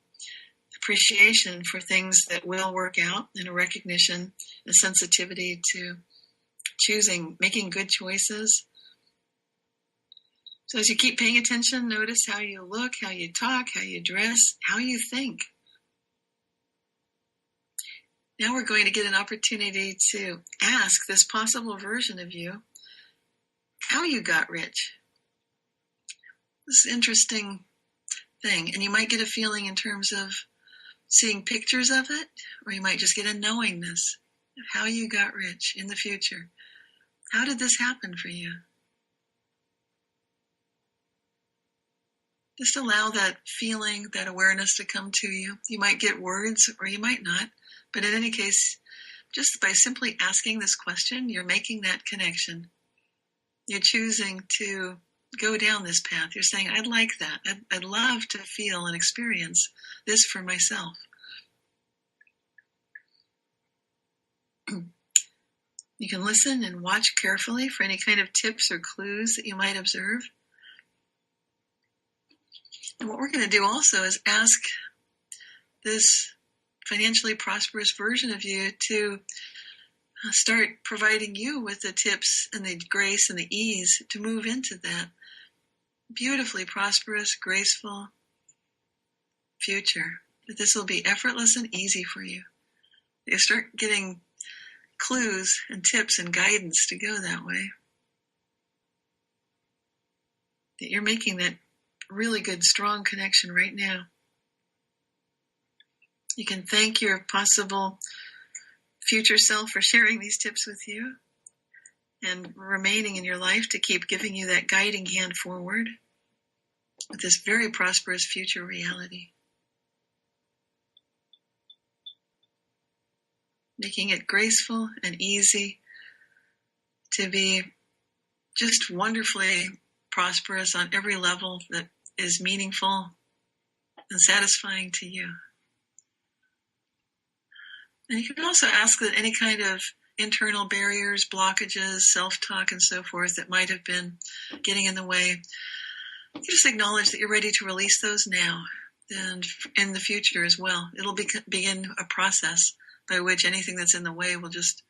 appreciation for things that will work out, and a recognition, a sensitivity to making good choices. So as you keep paying attention, notice how you look, how you talk, how you dress, how you think. Now we're going to get an opportunity to ask this possible version of you how you got rich. This is an interesting thing. And you might get a feeling in terms of seeing pictures of it, or you might just get a knowingness of how you got rich in the future. How did this happen for you? Just allow that feeling, that awareness to come to you. You might get words or you might not. But in any case, just by simply asking this question, you're making that connection. You're choosing to go down this path. You're saying, I'd like that. I'd love to feel and experience this for myself. You can listen and watch carefully for any kind of tips or clues that you might observe. And what we're going to do also is ask this financially prosperous version of you to start providing you with the tips and the grace and the ease to move into that beautifully prosperous, graceful future. That this will be effortless and easy for you. You start getting clues and tips and guidance to go that way. That you're making that really good, strong connection right now. You can thank your possible future self for sharing these tips with you and remaining in your life to keep giving you that guiding hand forward with this very prosperous future reality. Making it graceful and easy to be just wonderfully prosperous on every level that is meaningful and satisfying to you. And you can also ask that any kind of internal barriers, blockages, self-talk, and so forth that might have been getting in the way, you just acknowledge that you're ready to release those now and in the future as well. It'll begin a process by which anything that's in the way will just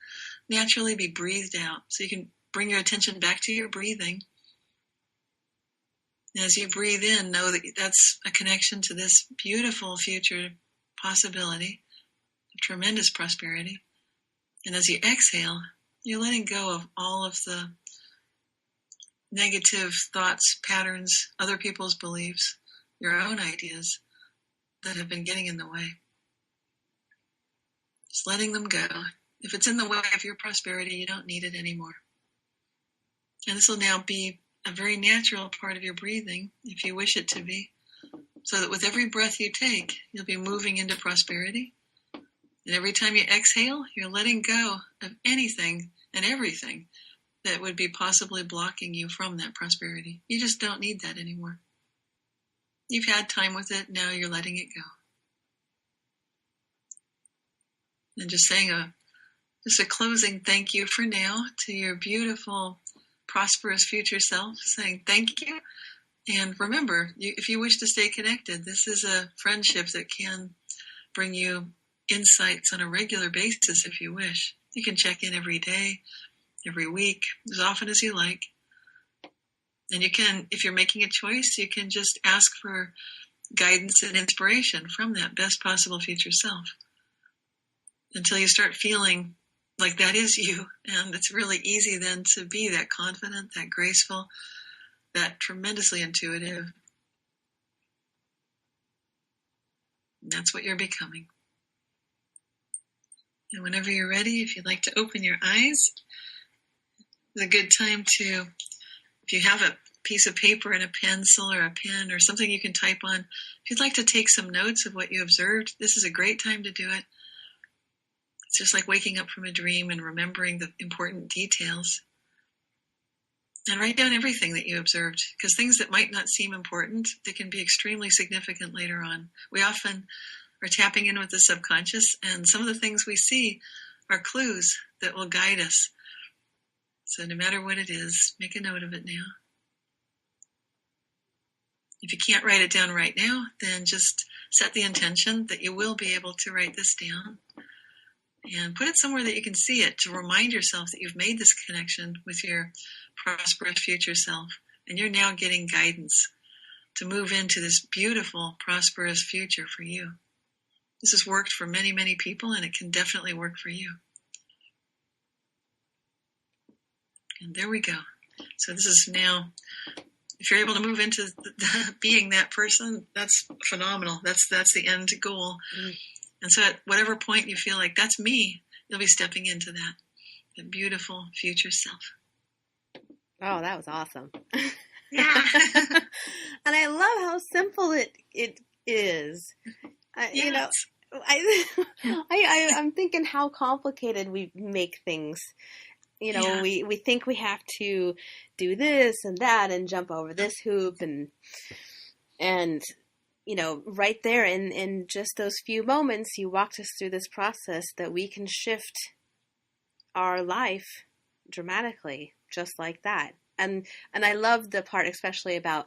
naturally be breathed out. So you can bring your attention back to your breathing As you breathe in, know that that's a connection to this beautiful future possibility of tremendous prosperity. And as you exhale, you're letting go of all of the negative thoughts, patterns, other people's beliefs, your own ideas that have been getting in the way. Just letting them go. If it's in the way of your prosperity, you don't need it anymore. And this will now be a very natural part of your breathing, if you wish it to be, so that with every breath you take, you'll be moving into prosperity. And every time you exhale, you're letting go of anything and everything that would be possibly blocking you from that prosperity. You just don't need that anymore. You've had time with it, now you're letting it go. And just saying a closing thank you for now to your beautiful, prosperous future self, saying thank you. And remember, if you wish to stay connected, this is a friendship that can bring you insights on a regular basis if you wish. You can check in every day, every week, as often as you like. And you can, if you're making a choice, you can just ask for guidance and inspiration from that best possible future self until you start feeling like that is you. And it's really easy then to be that confident, that graceful, that tremendously intuitive. And that's what you're becoming. And whenever you're ready, if you'd like to open your eyes, it's a good time to, if you have a piece of paper and a pencil or a pen or something you can type on, if you'd like to take some notes of what you observed, this is a great time to do it. It's just like waking up from a dream and remembering the important details. And write down everything that you observed, because things that might not seem important, they can be extremely significant later on. We often are tapping in with the subconscious, and some of the things we see are clues that will guide us. So no matter what it is, make a note of it now. If you can't write it down right now, then just set the intention that you will be able to write this down. And put it somewhere that you can see it to remind yourself that you've made this connection with your prosperous future self. And you're now getting guidance to move into this beautiful, prosperous future for you. This has worked for many, many people, and it can definitely work for you. And there we go. So this is now, if you're able to move into being that person, that's phenomenal. That's the end goal. Mm-hmm. And so at whatever point you feel like that's me, you'll be stepping into that beautiful future self. Oh, that was awesome. Yeah. And I love how simple it is. Yes. You know, I'm thinking how complicated we make things. You know, yeah. we think we have to do this and that and jump over this hoop and you know, right there in just those few moments, you walked us through this process that we can shift our life dramatically, just like that. And I love the part especially about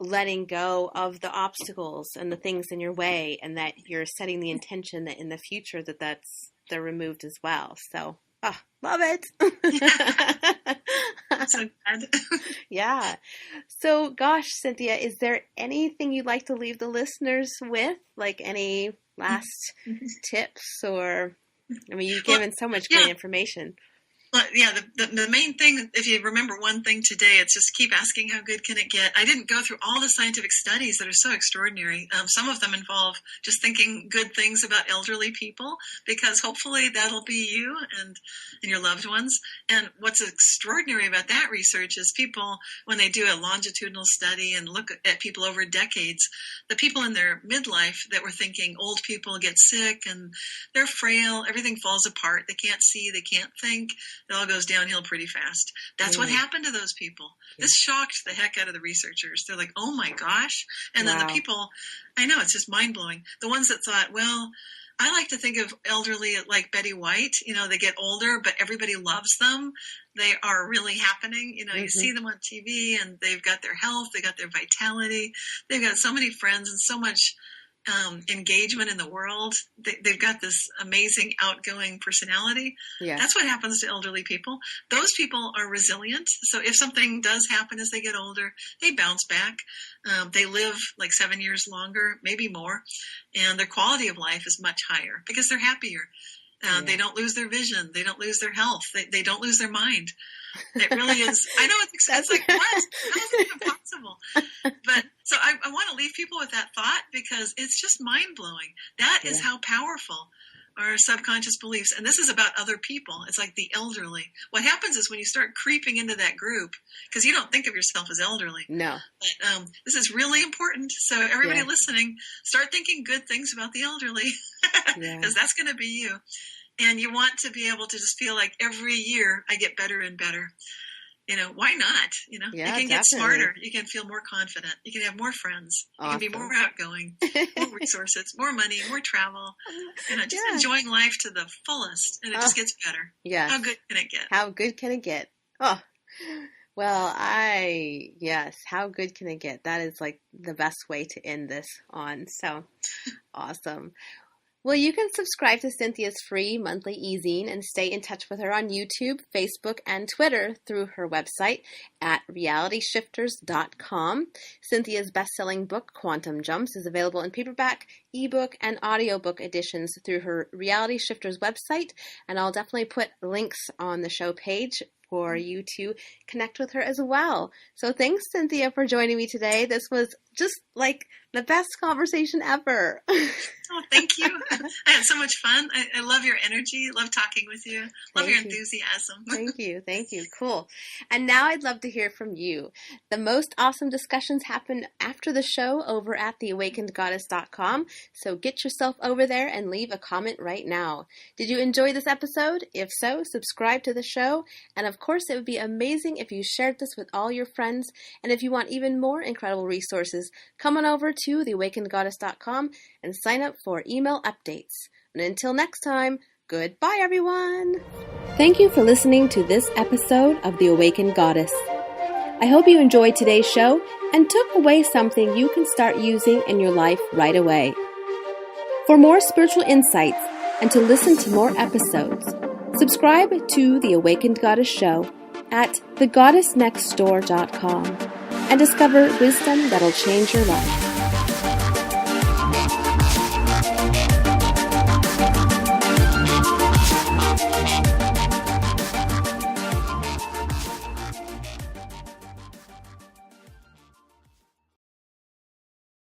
letting go of the obstacles and the things in your way, and that you're setting the intention that in the future they're removed as well. So, love it. So good. Yeah. So, gosh, Cynthia, is there anything you'd like to leave the listeners with? Like any last tips or, I mean, you've given so much great information. But yeah, the main thing, if you remember one thing today, it's just keep asking how good can it get. I didn't go through all the scientific studies that are so extraordinary. Some of them involve just thinking good things about elderly people, because hopefully that'll be you and your loved ones. And what's extraordinary about that research is people, when they do a longitudinal study and look at people over decades, the people in their midlife that were thinking old people get sick and they're frail, everything falls apart, they can't see, they can't think, it all goes downhill pretty fast. That's what happened to those people. This shocked the heck out of the researchers. They're like, oh my gosh. And then the people, I know, it's just mind-blowing. The ones that thought, well, I like to think of elderly like Betty White. You know, they get older, but everybody loves them. They are really happening. You know, you see them on TV and they've got their health, they got their vitality. They've got so many friends and so much engagement in the world. They've got this amazing outgoing personality. Yeah. That's what happens to elderly people. Those people are resilient. So if something does happen as they get older, they bounce back. They live like 7 years longer, maybe more. And their quality of life is much higher because they're happier. They don't lose their vision. They don't lose their health. They don't lose their mind. It really is. I know it's like, what? How is it even possible? But so I want to leave people with that thought because it's just mind blowing. That is how powerful our subconscious beliefs. And this is about other people. It's like the elderly. What happens is when you start creeping into that group, because you don't think of yourself as elderly. No. But this is really important. So everybody listening, start thinking good things about the elderly because that's going to be you. And you want to be able to just feel like every year I get better and better. Why not? You can get smarter. You can feel more confident. You can have more friends. Awesome. You can be more outgoing, more resources, more money, more travel. Just enjoying life to the fullest. And it just gets better. Yes. How good can it get? How good can it get? Oh, well, how good can it get? That is like the best way to end this on. So awesome. Well, you can subscribe to Cynthia's free monthly e-zine and stay in touch with her on YouTube, Facebook, and Twitter through her website at realityshifters.com. Cynthia's best-selling book, Quantum Jumps, is available in paperback, ebook, and audiobook editions through her Reality Shifters website, and I'll definitely put links on the show page for you to connect with her as well. So thanks, Cynthia, for joining me today. This was just like the best conversation ever. Oh, thank you. I had so much fun. I love your energy. Love talking with you. Love your enthusiasm. Thank you. Thank you. Cool. And now I'd love to hear from you. The most awesome discussions happen after the show over at theawakenedgoddess.com. So get yourself over there and leave a comment right now. Did you enjoy this episode? If so, subscribe to the show. And of course, it would be amazing if you shared this with all your friends. And if you want even more incredible resources, come on over to theawakenedgoddess.com and sign up for email updates. And until next time, goodbye, everyone. Thank you for listening to this episode of The Awakened Goddess. I hope you enjoyed today's show and took away something you can start using in your life right away. For more spiritual insights and to listen to more episodes, subscribe to The Awakened Goddess Show at thegoddessnextdoor.com and discover wisdom that'll change your life.